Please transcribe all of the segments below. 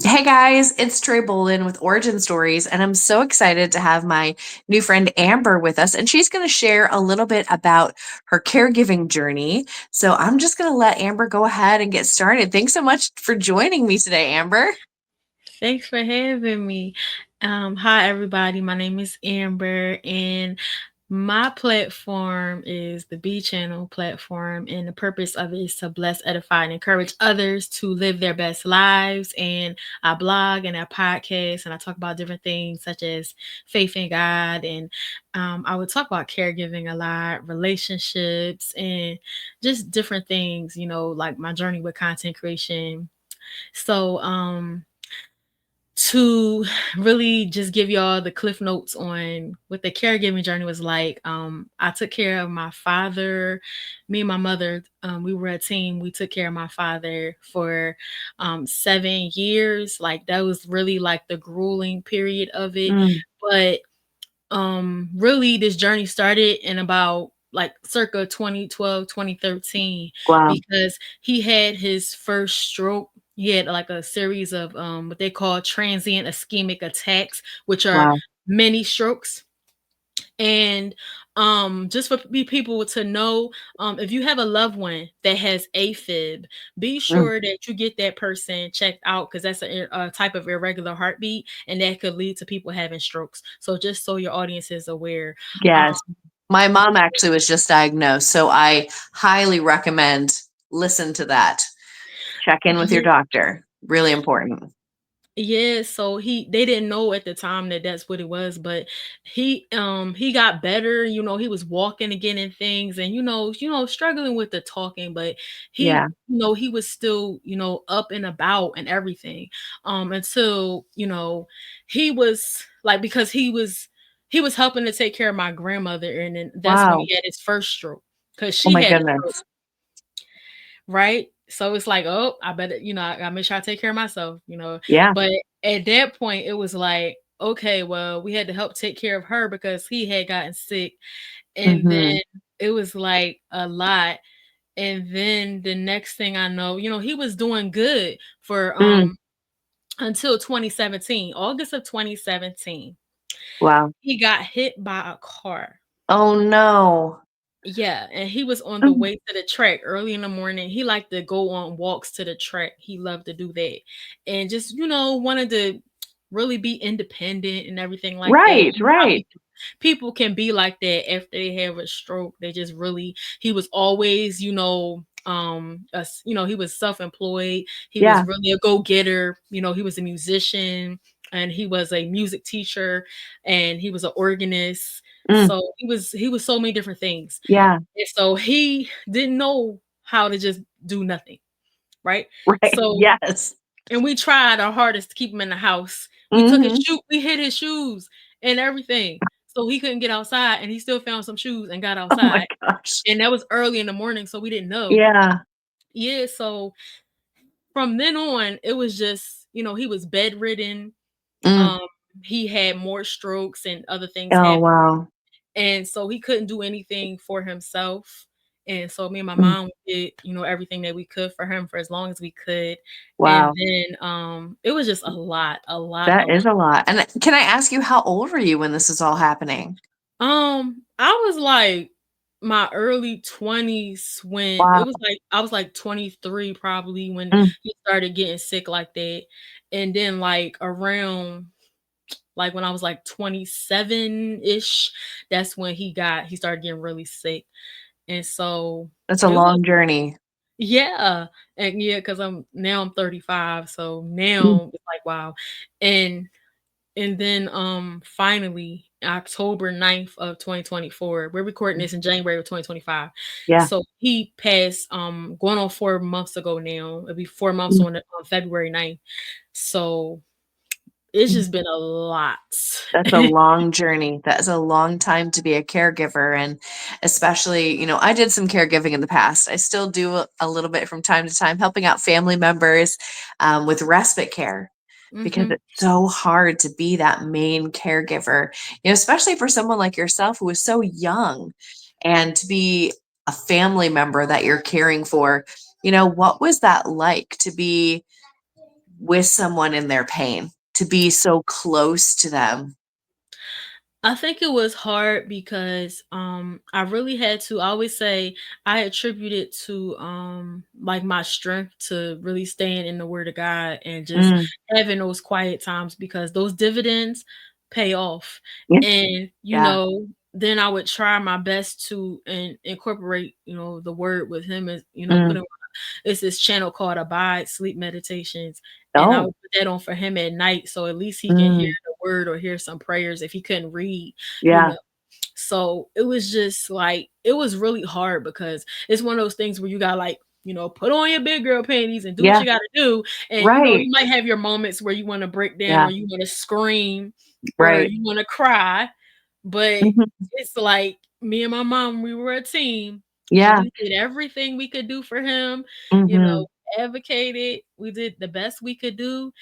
Hey guys, it's Trey Bolin with Origin Stories, and I'm so excited to have my new friend Amber with us. And she's going to share a little bit about her caregiving journey. So I'm just going to let Amber go ahead and get started. Thanks so much for joining me today, Amber. Thanks for having me. Hi, everybody. My name is Amber, and my platform is the B Channel platform. And the purpose of it is to bless, edify, and encourage others to live their best lives. And I blog and I podcast, and I talk about different things such as faith in God. And I would talk about caregiving a lot, relationships, and just different things, like my journey with content creation. So, to really just give y'all the cliff notes on what the caregiving journey was like. I took care of my father, me and my mother. We were a team. We took care of my father for 7 years. Like that was really like the grueling period of it. Mm, But really this journey started in about like circa 2012, 2013, wow, because he had his first stroke. He had like a series of what they call transient ischemic attacks, which are wow. mini strokes. And just for people to know, if you have a loved one that has AFib, be Mm, sure that you get that person checked out, because that's a type of irregular heartbeat, and that could lead to people having strokes. So just so your audience is aware. um, yes. My mom actually was just diagnosed, so I highly recommend listen to that. Check in with your doctor. Really important. Yeah, so they didn't know at the time that that's what it was, but he got better, he was walking again and things, and struggling with the talking, but Yeah. he was still, up and about and everything. Until, he was like, because he was helping to take care of my grandmother, and then that's when Wow. he had his first stroke, because Oh she my had a stroke. goodness. Right? So it's like, "Oh, I better, I gotta make sure I take care of myself." Yeah. But at that point, it was like, okay, well, we had to help take care of her because he had gotten sick. And Hmm. then it was like a lot. And then the next thing I know, he was doing good for Mm, until 2017, August of 2017. wow. He got hit by a car. Oh no. Yeah, and he was on the Mm, way to the track early in the morning. He liked to go on walks to the track. He loved to do that. And just, wanted to really be independent and everything like that. right, You know how right. people can be like that after they have a stroke. They just really he was always, he was self-employed. He was Yeah. really a go-getter. He was a musician, and he was a music teacher, and he was an organist. Mm, So he was so many different things. yeah. And so he didn't know how to just do nothing, right? Right. So, Yes. and we tried our hardest to keep him in the house. Mhm. We hid his shoes and everything. So he couldn't get outside, and he still found some shoes and got Oh my outside. gosh. And that was early in the morning, so we didn't know. Yeah. Yeah, so from then on, it was just, he was bedridden. Mm. Um, he had more strokes and other things Oh, happened. wow. And so he couldn't do anything for himself. And so me and my Mm, mom did, everything that we could for him for as long as we could. And wow. then it was just a lot, a lot, a That lot. is a lot. And can I ask you, how old were you when this is all happening? I was like my early 20s, when it Wow. was like I was like 23 probably when Mm, he started getting sick like that. And then like around, like when I was like 27-ish, that's when he started getting really sick. And so that's a it was, long journey. yeah. And yeah, because I'm 35. So Mm, now it's like, wow. And then finally October 9th of 2024, we're recording this in January of 2025. yeah. So he passed going on 4 months ago now. It'll be 4 months Mm, on February 9th. So it's mm. just been a lot. That's a long journey. That is a long time to be a caregiver. And especially, I did some caregiving in the past. I still do a little bit from time to time, helping out family members with respite care, because Hmm. it's so hard to be that main caregiver, especially for someone like yourself who is so young, and to be a family member that you're caring for. What was that like to be with someone in their pain, to be so close to them? I think it was hard because I really had to, I always say I attribute it to like my strength to really staying in the word of God and just Mm, having those quiet times because those dividends pay off. yeah, And yeah, then I would try my best to incorporate, the word with him as, mm, putting it's this channel called Abide Sleep Meditations, and I oh, would put that on for him at night, so at least he can hear mm, the word or hear some prayers if he couldn't read, you yeah, know. So it was just like it was really hard because it's one of those things where you got like put on your big girl panties and do what yeah, you got to do, and right, you might have your moments where you want to break down yeah, or you want to scream or right, you want to cry, but mhm, it's like me and my mom, we were a team, and yeah, we did everything we could do for him, mhm, advocated, we did the best we could do,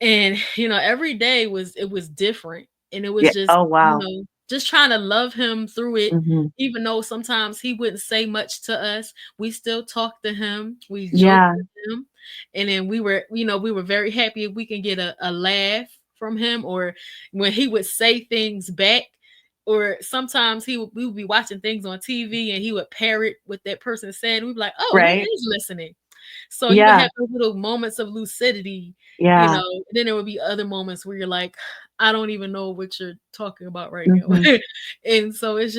and, every day was different, and it was yeah, just, oh, wow, just trying to love him through it, mhm, even though sometimes he wouldn't say much to us, we still talked to him, we joked yeah, with him, and then we were very happy if we can get a laugh from him or when he would say things back, or sometimes we would be watching things on TV and he would parrot what that person said, and we'd be like, "Oh, he right, is listening." So you would yeah, have those little moments of lucidity, yeah, then there would be other moments where you're like, I don't even know what you're talking about right now. mhm. And so it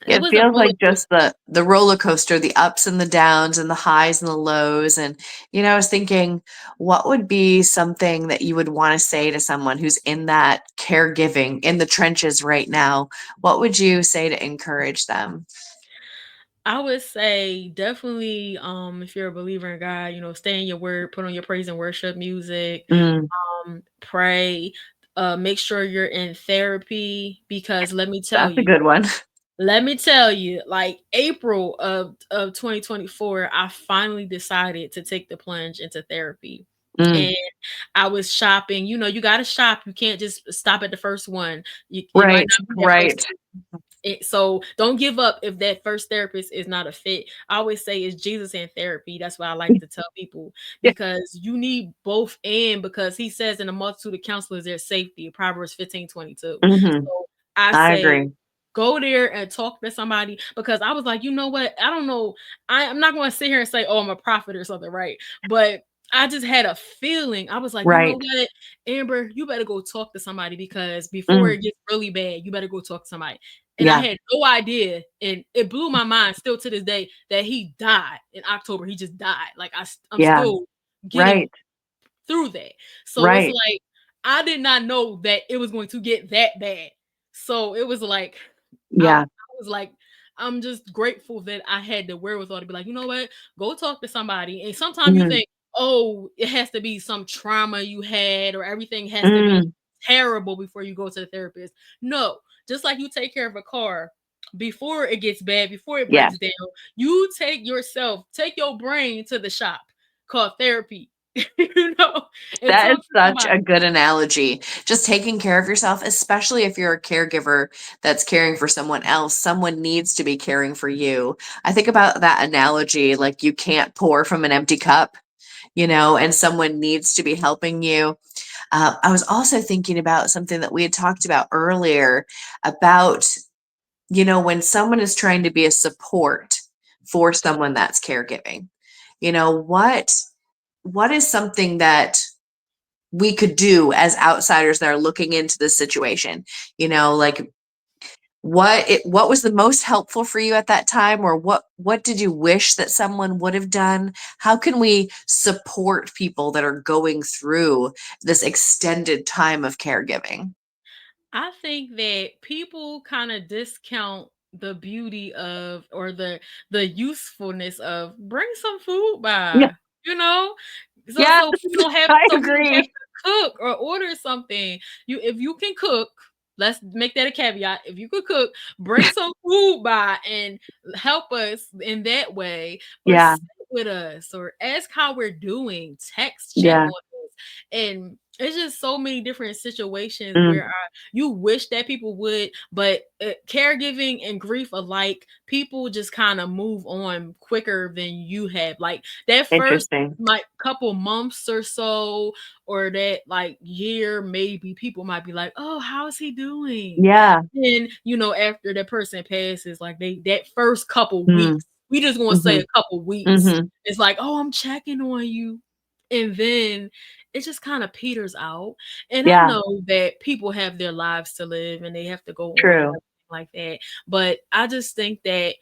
It was a feels roller like just coaster. the roller coaster, the ups and the downs and the highs and the lows, and, I was thinking, what would be something that you would wanna say to someone who's in that caregiving, in the trenches right now? What would you say to encourage them? I would say definitely, if you're a believer in God, stay in your word, put on your praise and worship music, Mm, pray, make sure you're in therapy because that's a good one. let me tell you, like April of 2024, I finally decided to take the plunge into therapy. Mm, And I was shopping, you got to shop. You can't just stop at the first one. It might right, not be that first right. so don't give up if that first therapist is not a fit. I always say it's Jesus and therapy. That's what I like to tell people Yeah, because you need both and because he says in a multitude of counselors there's safety, Proverbs 15:22. mhm, So I I say agree. go there and talk to somebody because I was like, you know what? I don't know. I'm not going to sit here and say, oh, I'm a prophet or something, right? But I just had a feeling. I was like, you know Right. what, Amber, you better go talk to somebody because before Mm, it gets really bad, you better go talk to somebody. And I yeah, had no idea, and it blew my mind still to this day that he died in October. He just died. Like I'm yeah, still getting right, through that. So it's right. like I did not know that it was going to get that bad. So it was like I Yeah, was like, I'm just grateful that I had the wherewithal to be like, you know what, go talk to somebody. And sometimes you mhm, think, oh, it has to be some trauma you had, or everything has to be mm, terrible before you go to the therapist. No, just like you take care of a car before it gets bad, before it yeah. breaks down, you take your brain to the shop called therapy, and That is talk to such somebody. a good analogy. Just taking care of yourself, especially if you're a caregiver that's caring for someone else, someone needs to be caring for you. I think about that analogy like you can't pour from an empty cup, and someone needs to be helping you. I was also thinking about something that we had talked about earlier about, when someone is trying to be a support for someone that's caregiving, what is something that we could do as outsiders that are looking into this situation, like what was the most helpful for you at that time, or what did you wish that someone would have done? How can we support people that are going through this extended time of caregiving? I think that people kind of discount the beauty of or the usefulness of bring some food Yeah, by, you know? So yes, so people don't have I so we don't have agree. to cook or order something. If you can cook, let's make that a caveat. If you could cook, bring some food by and help us in that way or Yeah, sit with us or ask how we're doing, text chat yeah, on us. And It's just so many different situations where Mm, you wish that people would, but caregiving and grief alike, people just kind of move on quicker than you have. Like that first interesting. like couple months or so, or that like year, maybe people might be like, "Oh, how's he doing?" Yeah. Then after that person passes, like that first couple Mm, weeks, we just gonna say a mhm, couple weeks. mhm. It's like, "Oh, I'm checking on you," and then it just kind of peters out. And I Yeah, know that people have their lives to live and they have to go on and true. everything like that. But I just think that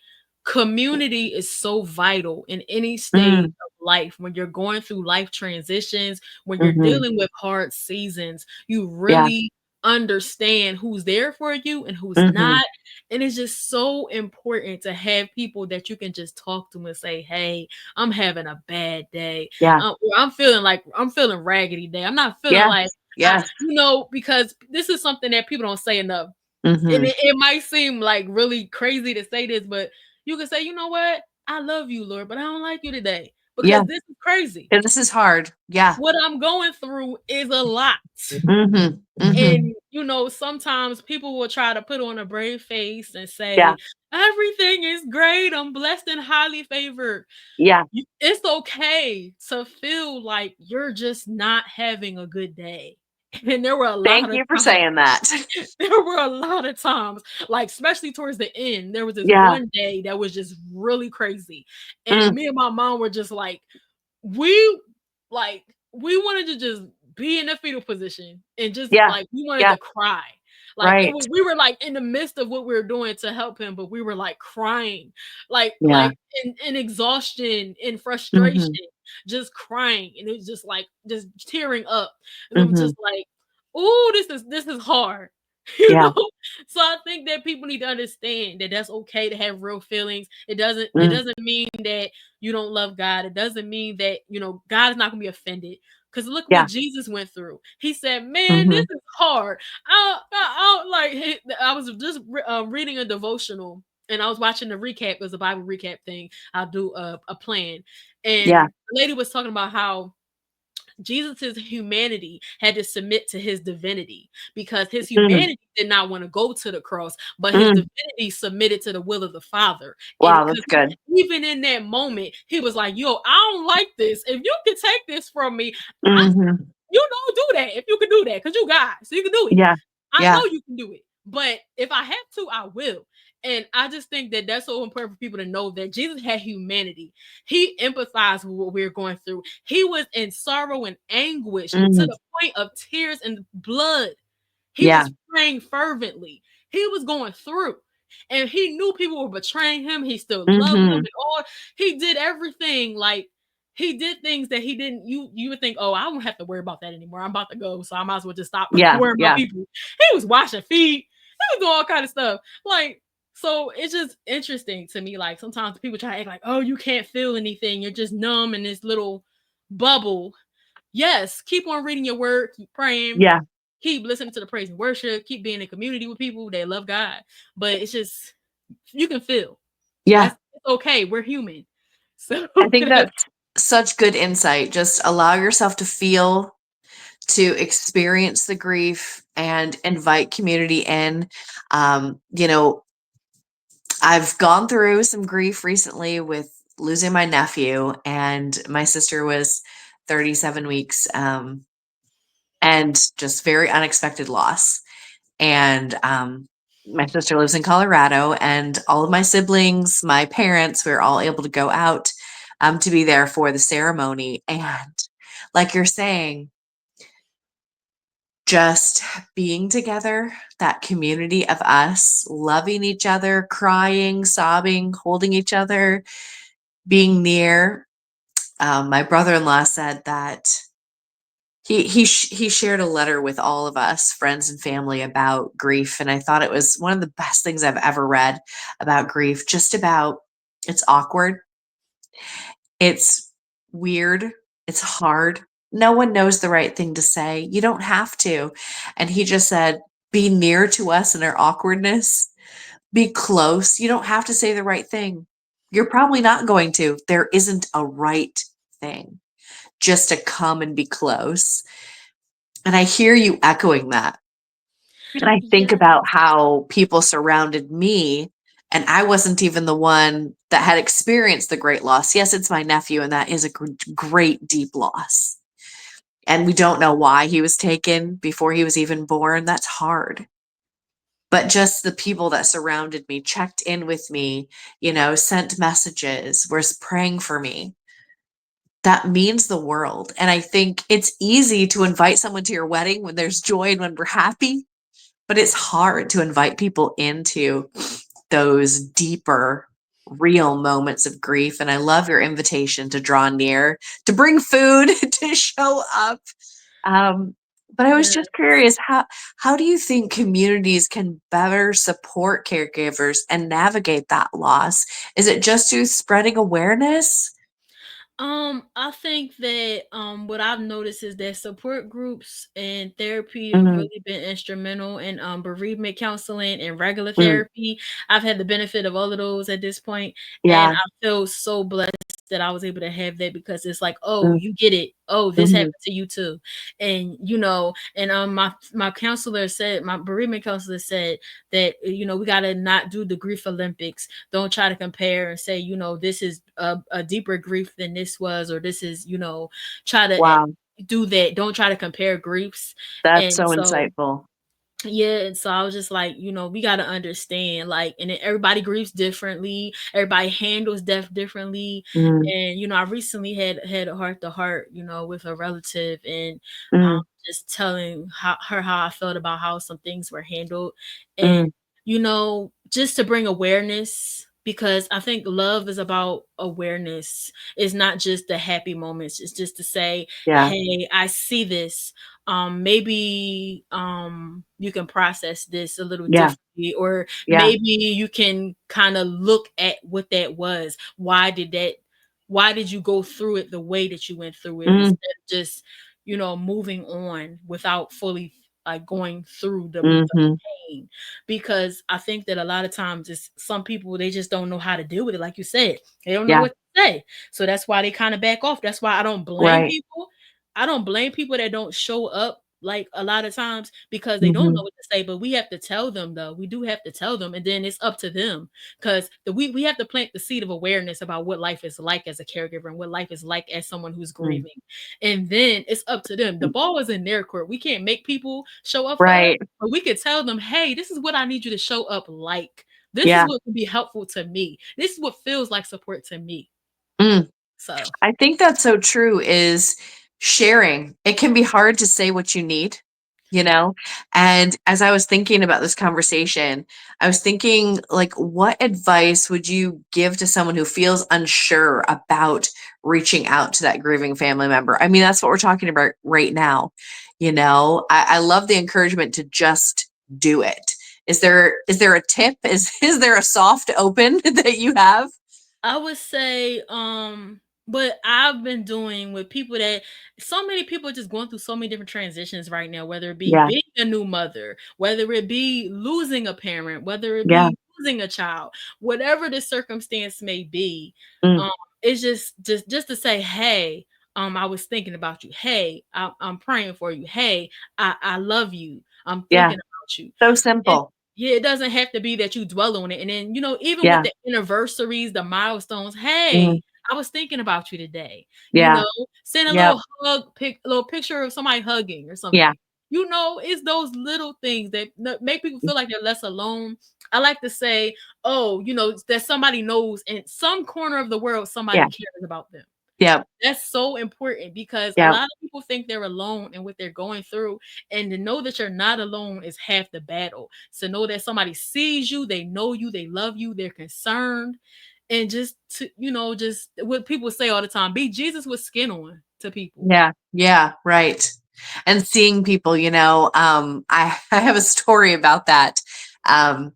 community is so vital in any stage Mm, of life. When you're going through life transitions, when you're mhm. dealing with hard seasons, you Yeah. really understand who's there for you and who's not. Mhm. And it's just so important to have people that you can just talk to and say, "Hey, I'm having a bad day. Yeah. Or I'm feeling raggedy day. I'm not feeling Yes. like Yes. because this is something that people don't say enough. And Mhm. it might seem like really crazy to say this, but you can say, you know what? I love you, Lord, but I don't like you today Yeah, because this is crazy. 'cause this is hard. Yeah. What I'm going through is a lot. Mhm. Mhm. And sometimes people will try to put on a brave face and Yeah. say, everything is great. I'm blessed and highly favored. Yeah. It's okay to feel like you're just not having a good day. And there were a Thank lot of you for times saying that. there were a lot of times, like, especially towards the end, there was this Yeah. one day that was just really crazy, and Mm. me and my mom were just we we wanted to just be in a fetal position and just, Yeah. like, we wanted Yeah. to cry. Like, Right. we were, like, in the midst of what we were doing to help him, but we were, like, crying, Yeah. in exhaustion, in Mhm. frustration, just crying, and it was just, like, just tearing up, and it was just Mhm. like, "Ooh, this is hard." You Yeah. know? So I think that people need to understand that that's okay to have real feelings. It Mm. doesn't mean that you don't love God. It doesn't mean that, God is not gonna be offended. Because look what Yeah. Jesus went through. He said, "Man, this Mhm. is hard." I was just reading a devotional, and I was watching the recap. It was a Bible recap thing. I'll do a plan, Yeah. and the lady was talking about how Jesus's humanity had to submit to his divinity because his Mm. humanity did not want to go to the cross, but his Mm. divinity submitted to the will of the Father. And Wow, because that's good. even in that moment, he was like, "Yo, I don't like this. If you can take this from me, I Mhm. you don't do that. If you can do that, because you God, so you can do it. Yeah. I Yeah. know you can do it. But if I have to, I will." And I just think that that's so important for people to know that Jesus had humanity. He empathized with what we are going through. He was in sorrow and anguish to Mm. the point of tears and blood. He Yeah. was praying fervently. He was going through. And he knew people were betraying him. He still loved them Mhm. and all. He did everything like he did things that he didn't you would think, "Oh, I won't have to worry about that anymore. I'm about to go, so I might as well just stop Yeah. worrying about Yeah. people." He was washing feet. He was doing all kind of stuff. Like, so it's just interesting to me. Like sometimes people try to act like, "Oh, you can't feel anything. You're just numb in this little bubble." Yes, keep on reading your word, keep praying, Yeah. keep listening to the praise and worship, keep being in community with people that love God. But it's just you can feel. Yeah. It's okay. We're human. So I think that's such good insight. Just allow yourself to feel, to experience the grief and invite community in. You know, I've gone through some grief recently with losing my nephew, and my sister was 37 weeks, and just very unexpected loss. And my sister lives in Colorado, and all of my siblings, my parents, we were all able to go out to be there for the ceremony. And like you're saying, just being together, that community of us loving each other, crying, sobbing, holding each other, being near. My brother-in-law said that he shared a letter with all of us, friends and family, about grief, and I thought it was one of the best things I've ever read about grief. Just about it's awkward, it's weird, it's hard. No one knows the right thing to say. You don't have to. And he just said, "Be near to us in our awkwardness. Be close. You don't have to say the right thing. You're probably not going to. There isn't a right thing. Just to come and be close." And I hear you echoing that. And I think Yeah. about how people surrounded me, and I wasn't even the one that had experienced the great loss. Yes, it's my nephew, and that is a great, deep loss. And we don't know why he was taken before he was even born. That's hard. But just the people that surrounded me checked in with me, sent messages, was praying for me. That means the world. And I think it's easy to invite someone to your wedding when there's joy and when we're happy, but it's hard to invite people into those deeper, real moments of grief. And I love your invitation to draw near, to bring food, to show up. Um, but I was Yeah. just curious, how do you think communities can better support caregivers and navigate that loss? Is it just through spreading awareness? I think that what I've noticed is that support groups and therapy have Mm, really been instrumental in bereavement counseling and regular mm, therapy. I've had the benefit of all of those at this point, and yeah. I feel so blessed that I was able to have that because it's like, oh, Mm, you get it. Oh, this mhm. happened to you too. And and my counselor said, my bereavement counselor said that we gotta not do the grief Olympics. Don't try to compare and say, this is a deeper grief than this was, or this is, try to Wow, do that. Don't try to compare griefs. that's And so so insightful. yeah, and so I was just like, we got to understand, like, and then everybody grieves differently, everybody handles death differently. Mm, And I recently had a heart to heart, with a relative, and um, mm, just telling her how I felt about how some things were handled. And mm, just to bring awareness, because I think love is about awareness. It's not just the happy moments. It's just to say, yeah, hey, I see this. Maybe you can process this a little yeah, differently, or yeah. maybe you can kind of look at what that was. Why did you go through it the way that you went through it, Mm, instead of just moving on without fully, like, going through the mhm, pain? Because I think that a lot of times it's some people, they just don't know how to deal with it, like you said. They don't know yeah, what to say. So that's why they kind of back off. That's why I don't blame right. people. I don't blame people that don't show up, like, a lot of times, because they don't know Mhm, what to say. But we have to tell them, though. We do have to tell them, and then it's up to them, because we have to plant the seed of awareness about what life is like as a caregiver and what life is like as someone who's mm, grieving. And then it's up to them. The mm, ball is in their court. We can't make people show up for us, right. but we could tell them, hey, this is what I need you to show up like. This is Yeah. what can be helpful to me. This is what feels like support to me. Mm. So I think that's so true is sharing. It can be hard to say what you need, you know? And as I was thinking about this conversation, I was thinking, like, what advice would you give to someone who feels unsure about reaching out to that grieving family member? I mean, that's what we're talking about right now. I love the encouragement to just do it. Is there a tip? Is there a soft open that you have? I would say, what I've been doing with people, that so many people are just going through so many different transitions right now, whether it be Yeah. being a new mother, whether it be losing a parent, whether it Yeah. be losing a child, whatever the circumstance may be. Mm, Um, it's just to say, hey, I was thinking about you. Hey, I'm praying for you. Hey, I love you. I'm yeah. thinking about you. So And simple. yeah, it doesn't have to be that you dwell on it. And then, even with Yeah. the anniversaries, the milestones, Mhm. hey, I was thinking about you today. You Yeah. know, send a Yep. little a little picture of somebody hugging or Yeah. something. It's those little things that make people feel like they're less alone. I like to say, oh, that somebody knows in some corner of the world somebody Yeah. cares about them. Yep. That's so important, because a Yep. lot of people think they're alone in what they're going through. And to know that you're not alone is half the battle. To know that somebody sees you, they know you, they love you, they're concerned. And just to, just what people say all the time, be Jesus with skin on to people. Yeah. Yeah. Right. And seeing people, I have a story about that. Um,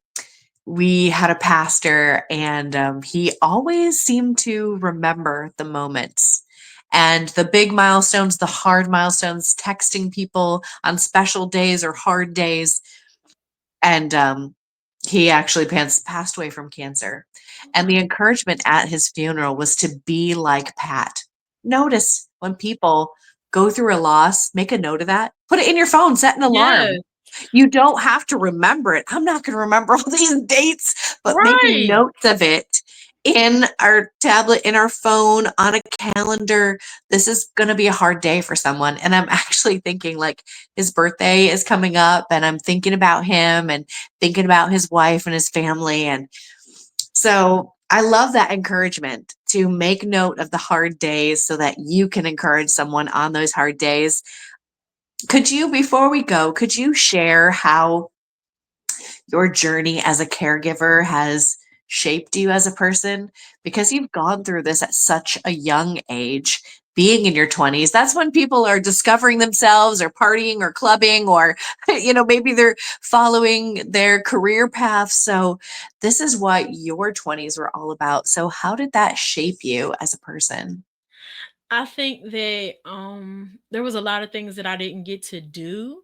we had a pastor, and he always seemed to remember the moments and the big milestones, the hard milestones, texting people on special days or hard days. And he actually passed away from cancer. And the Wow. encouragement at his funeral was to be like Pat. Notice when people go through a loss, make a note of that. Put it in your phone, set an Yes. alarm. You don't have to remember it. I'm not gonna remember all these dates, but making Right. notes of it in our tablet, in our phone, on a calendar. This is gonna be a hard day for someone, and I'm actually thinking, like, his birthday is coming up, and I'm thinking about him and thinking about his wife and his family, and so I love that encouragement to make note of the hard days so that you can encourage someone on those hard days. Could you, before we go, could you share how your journey as a caregiver has shaped you as a person? Because you've gone through this at such a young age, being in your 20s. That's when people are discovering themselves or partying or clubbing or, maybe they're following their career path. So, this is what your 20s were all about. So, how did that shape you as a person? I think that, there was a lot of things that I didn't get to do,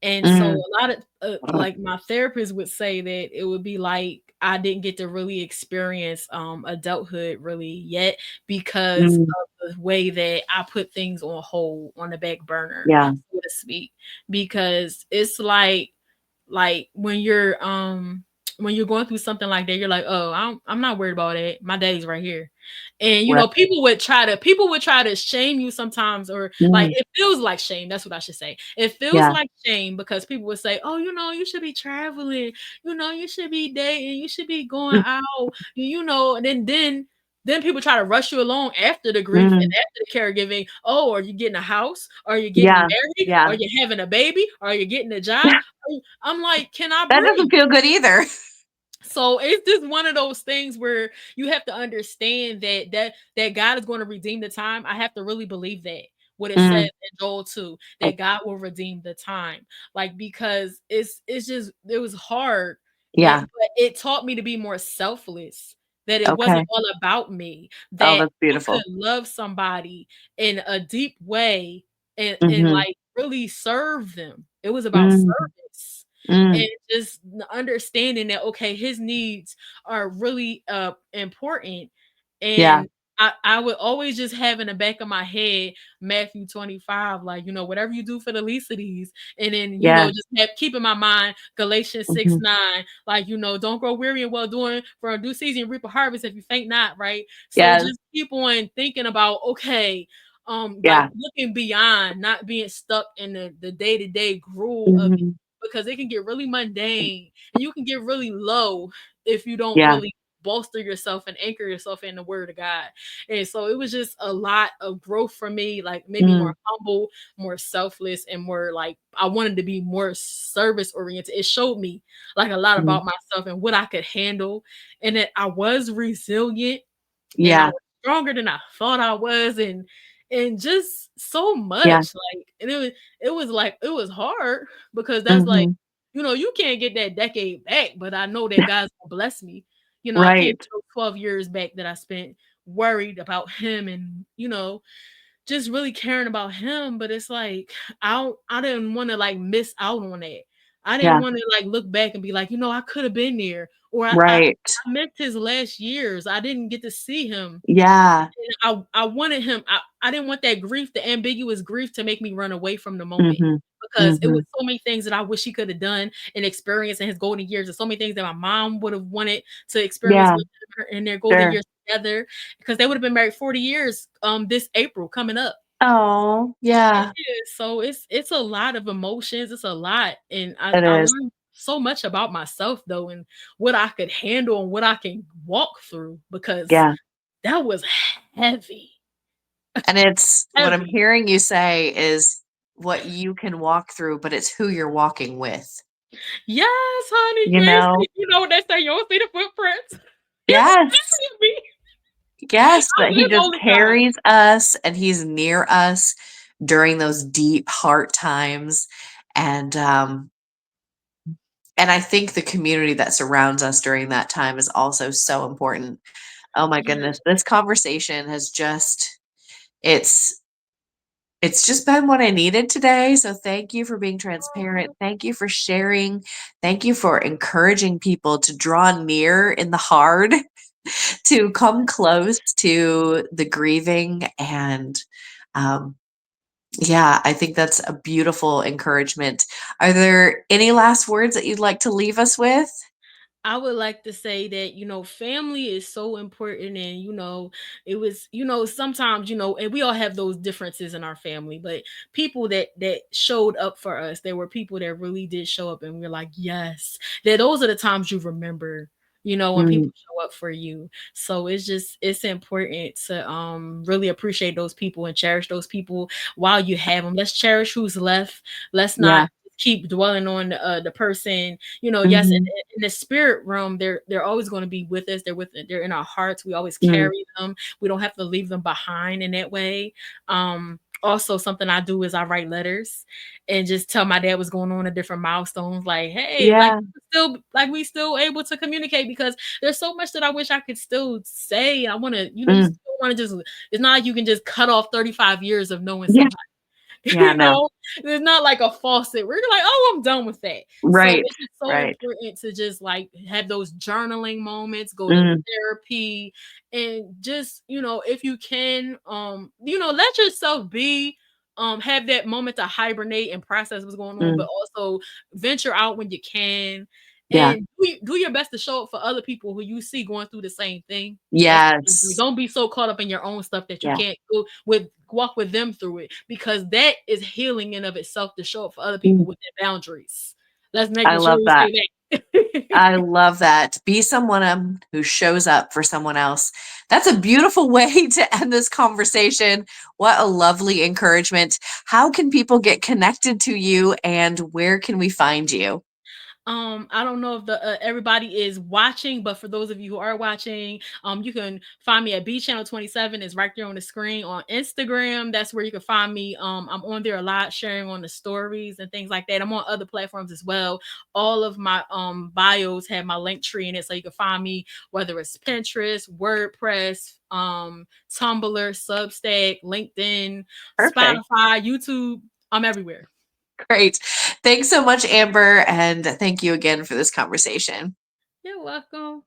and so Mm, a lot of, like, my therapist would say that it would be like I didn't get to really experience, adulthood really yet because mm, of the way that I put things on hold, on the back burner, yeah, so to speak, because it's like when you're going through something like that, you're like, "Oh, I'm not worried about it. My daddy's right here." And right. people would try to shame you sometimes, or like Mm, it feels like shame. That's what I should say. It feels yeah. like shame because people would say, "Oh, you should be traveling. You should be dating. You should be going Mm, out." And then people try to rush you along after the grief and mm, after the caregiving. Oh, are you getting a house? Are you getting yeah, married? Are yeah. you having a baby? Are you getting a job? I'm like, can I That doesn't breathe? feel good either. So it's just one of those things where you have to understand that God is going to redeem the time. I have to really believe that what it says Mm, in Joel 2, that God will redeem the time. Like, because it's just it was hard, yeah. but it taught me to be more selfless. That it wasn't Okay. all about me, Oh, that that's I could beautiful. love somebody in a deep way and Mhm. like really serve them. It was about Mm, service and mm, just understanding that okay, his needs are really important. yeah. And I would always just have in the back of my head Matthew 25, like, whatever you do for the least of these, and then Yes. just keep in my mind Galatians 6 Mhm. 9, like, don't grow weary in well doing, for a due season reap a harvest if you faint not, right? So Yes. just keep on thinking about, okay, like Yeah. looking beyond, not being stuck in the day-to-day gruel of Mhm. because it can get really mundane and you can get really low if you don't Yeah. really bolster yourself and anchor yourself in the word of God. And so it was just a lot of growth for me, like maybe more Mm, humble, more selfless, and more like I wanted to be more service oriented. It showed me like a lot mm. about myself and what I could handle, and that I was resilient and I Yeah. was stronger than I thought I was, and just so Yeah. much like, and it was like it was hard because that's like, Mhm. you can't get that decade back, but I know that God's gonna bless me. I can't Right. get those 12 years back that I spent worried about him and just really caring about him. But it's like I didn't want to like miss out on that. I didn't Yeah. want to like look back and be like, I could have been there, or Right. I missed his last years. I didn't get to see him. Yeah. I wanted him. I didn't want that grief, the ambiguous grief, to make me run away from the moment Mhm. because it was Mhm. so many things that I wish he could have done and experienced in his golden years, and so many things that my mom would have wanted to experience Yeah. with her in their golden Sure. years together, because they would have been married 40 years this April coming up. Oh, It yeah. is. So it's a lot of emotions. It's a lot, and It I is. learned so much about myself though, and what I could handle and what I can walk through because Yeah. that was heavy. And it's what I'm Heavy. hearing you say is what you can walk through, but it's who you're walking with, Yes, honey, you you ain't know? see what they say, you don't see the footprints. He was Yes. listening to me. Yes, I'm but he him just all the time. carries us and he's near us during those deep heart times. And and I think the community that surrounds us during that time is also so important. Oh my Yeah. goodness, this conversation has just it's it's just been what I needed today. So thank you for being transparent. Thank you for sharing. Thank you for encouraging people to draw near in the hard, to come close to the grieving and um, Yeah, I think that's a beautiful encouragement. Are there any last words that you'd like to leave us with? I would like to say that, family is so important. And, sometimes, and we all have those differences in our family, but people that showed up for us, there were people that really did show up and we're like, yes, that those are the times you remember, when Mm, people show up for you. So it's important to really appreciate those people and cherish those people while you have them. Let's cherish who's left. Let's yeah. not keep dwelling on the person. Yes, Mhm, in the spirit realm, they're always going to be with us. They're in our hearts. We always mm, carry them. We don't have to leave them behind in that way. Also, something I do is I write letters and just tell my dad what's going on at different milestones. Like, hey, yeah, we still able to communicate, because there's so much that I wish I could still say. I want to, you mm, still want to just. It's not like you can just cut off 35 years of knowing yeah, somebody. yeah, You no. know, there's not like a faucet where you're like, "Oh, I'm done with that." So Right, it's just so right. important to just like have those journaling moments, go to Mm, therapy, and just, if you can, let yourself be, have that moment to hibernate and process what's going on, but mm, also venture out when you can, yeah, and do your best to show up for other people who you see going through the same thing. That's yes, don't be so caught up in your own stuff that you yeah, can't go with walk with them through it, because that is healing in of itself, to show up for other people mm, with their boundaries. Let's make I sure love we that. say that. I love that. Be someone, who shows up for someone else. That's a beautiful way to end this conversation. What a lovely encouragement. How can people get connected to you, and where can we find you? I don't know if the everybody is watching, but for those of you who are watching, you can find me at B Channel 27. It's right there on the screen on Instagram. That's where you can find me. I'm on there a lot, sharing on the stories and things like that. I'm on other platforms as well. All of my bios have my link tree in it, so you can find me whether it's Pinterest, WordPress, Tumblr, Substack, LinkedIn, Perfect. Spotify, YouTube. I'm everywhere. Great. Thanks so much, Amber. And thank you again for this conversation. You're welcome.